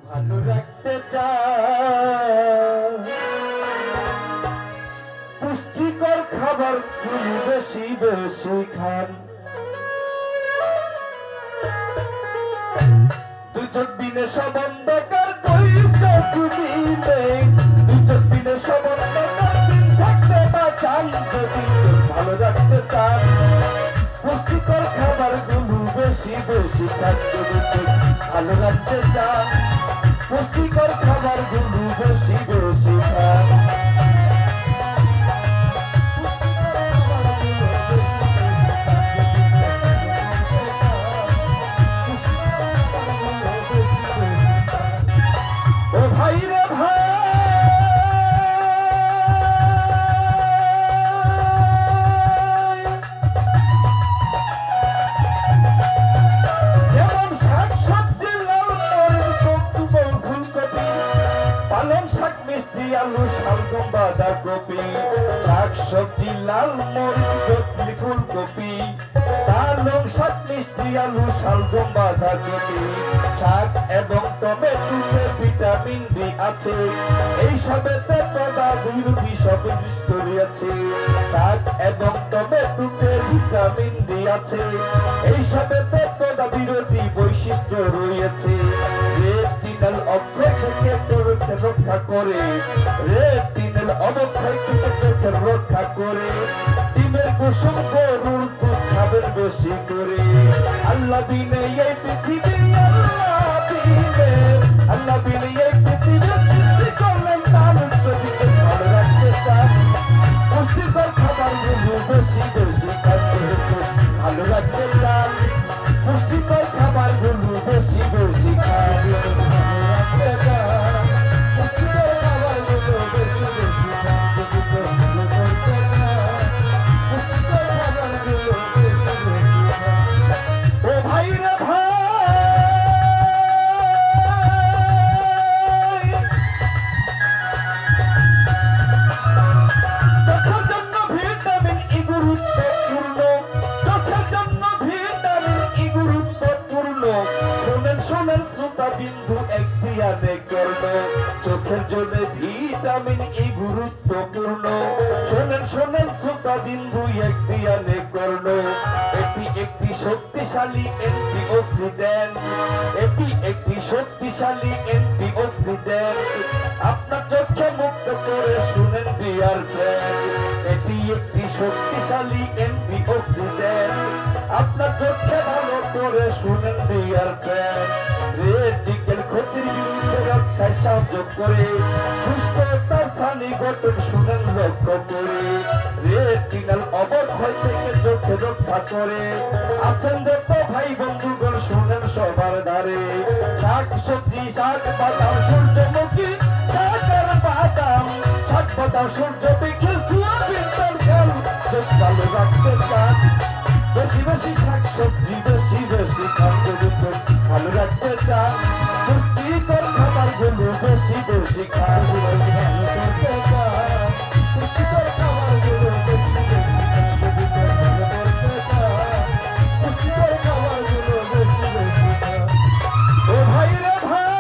ভালো রাখতে চান পুষ্টিকর খাবার বেশি বেশি খান দুজন বিনে সম্বন্ধকার দুজন বিনে সম্বন্ধকার দিন থাকতে বাঁচান যদি ভালো রাখতে চান পুষ্টিকর খাবার বেশি বেশি খান ভালো রাখতে চান পুষ্টিকর খাবার বেশি বেশি খান ও ভাই রে ভাই আলু শালগম বাঁধাকপি শাক সবজি লাল মরিচ ফুলকপি পালং শাক মিষ্টি আলু শালগম বাঁধাকপি শাক এবং টমেটোতে ভিটামিন ডি আছে এই সবেতে প্রদা বিরোধী সব আছে শাক এবং টমেটোতে ভিটামিন ডি আছে এই সবেতে প্রদা বিরোধী বৈশিষ্ট্য রয়েছে রেটিনাল অক্ষয় থেকে রক্ষা করে রেটিনাল অবক্ষয় থেকে চোখের রক্ষা করে ডিমের কুসুম গরুর দুধ খাবেন বেশি করে আল্লাহ বিনে এই পৃথিবী আল্লাহ বিনে এই পৃথিবী সৃষ্টি করলেন তার যদি ভালো রাখতে চান পুষ্টিকর খাবার বেশি বেশি খাদ্য ভালো রাখতে চান পুষ্টিকর খাবার বেশি বেশি খাদ্য বিন্দু এক দিয়ানে করল চোখের জন্য ভিটামিন ই গুরুত্বপূর্ণ শোনেন শোনেন শ্রোতা বিন্দু এক দিয়ানে করল এটি একটি শক্তিশালী অ্যান্টিঅক্সিডেন্ট এটি একটি শক্তিশালী অ্যান্টিঅক্সিডেন্ট আপনার চোখে মুক্ত করে শুনেন ডিয়ার ফ্রেন্ড এটি একটি শক্তিশালী অ্যান্টিঅক্সিডেন্ট আপনার চোখে ভালো করে শুনেন ডিয়ার ফ্রেন্ড রেটিনাল ক্ষতির বিরুদ্ধে রক্ষায় সাহায্য করে সুস্থতা সানি গঠন শুনেন লক্ষ্য করে রেটিনাল অবক্ষয় থেকে চোখে রক্ষা করে আছেন যত ভাই বন্ধুগণ শুনেন সবার ধারে শাক সবজি শাক বাদাম সূর্যমুখী শাক আর বাদাম শাক বাদাম সূর্যমুখী সোয়াবিন তরকার চোখ ভালো রাখতে চান বেশি বেশি শাক সবজি বেশি বেশি খাদ্য ভালো রাখতে চান পুষ্টিকর খাবার বেশি বেশি খান পুষ্টিকর খাবার বেশি বেশি পুষ্টিকর খাবার বেশি বেশি ও ভাই রে ভাই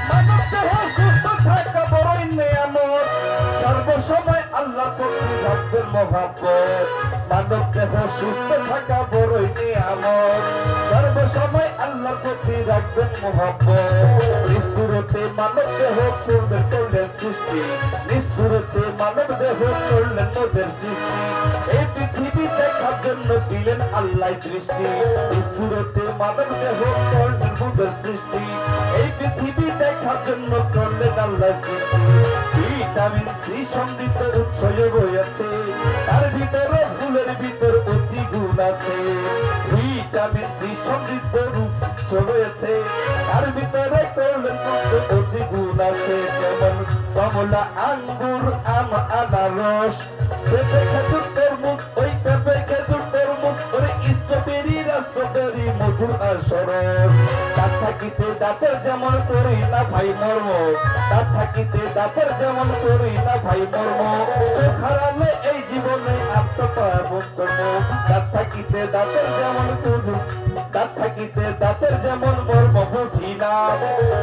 মানব দেহ সুস্থ থাকা বড়ই নিয়ামত সর্বসময় আল্লাহ প্রতি রাখবেন মহাব্বত মানব দেহ সুস্থ থাকা বড়ই নিয়ামত সর্বসময় আল্লাহ প্রতি রাখবেন মহাব্বত নিঃসুরতে মানব দেহ করলেন সৃষ্টি নিঃসুরতে মানব দেহ করলেন মোদের সৃষ্টি এই পৃথিবী দেখার জন্য দিলেন আল্লাহ দৃষ্টি নিঃসুরতে মানব দেহ করলেন মোদের সৃষ্টি এই পৃথিবী দেখার জন্য করলেন আল্লাহ সৃষ্টি ভিটামিন সি সমৃদ্ধ উৎস রয়েছে তার ভিতরে ফুলের ভিতর অতি গুণ আছে ভিটামিন সি সমৃদ্ধ উৎস রয়েছে তার ভিতরে করলেন অতি গুণ আছে যেমন কমলা আঙ্গুর আম আনারস পেঁপে খেজুর তরমুজ ওই পেঁপে খেজুর তরমুজ স্ট্রবেরি রাস্ট্রবেরি মধুর আর সরস থাকিতে দাঁতের যেমন করি না ভাই মর্ম, দাঁত থাকিতে দাঁতের যেমন করি না ভাই মর্ম, চোখ হারালে এই জীবনে আত্মপাবন্তম। দাঁত থাকিতে দাঁতের যেমন করি, দাঁত থাকিতে দাঁতের যেমন মর্ম বুঝি না,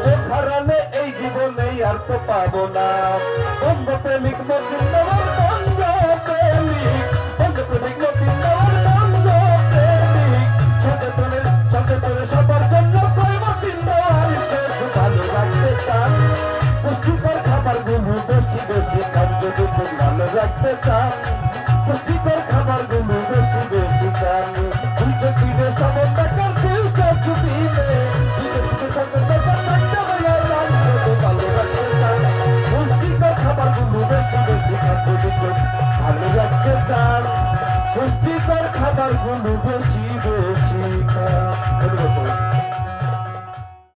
চোখ হারালে এই জীবনে আর তো পাবো না। বন্ধ প্রেমিক মতিন দেওয়ার বন্ধ প্রেমিক, বন্ধ প্রেমিক মতিন দেওয়ার বন্ধ প্রেমিক, সচেতনের সচেতনের সবার জন্য কই মতিন দেওয়ার চোখ ভালো রাখতে চান, পুষ্টিকর খাবার গুলো বেশি বেশি খান যদি খুব ভালো রাখতে চান, পুষ্টিকর খাবার গুলো বেশি বেশি খান। দুই চোখ দিলে সবার টাকার দুই চোখ দিলে, দুই চোখ দিলে সবার টাকার থাকতে ভালো রাখতে চান, পুষ্টিকর খাবার গুলো বেশি বেশি খান যদি খুব ভালো রাখতে চান, পুষ্টিকর খাবার গুলো বেশি বেশি খান।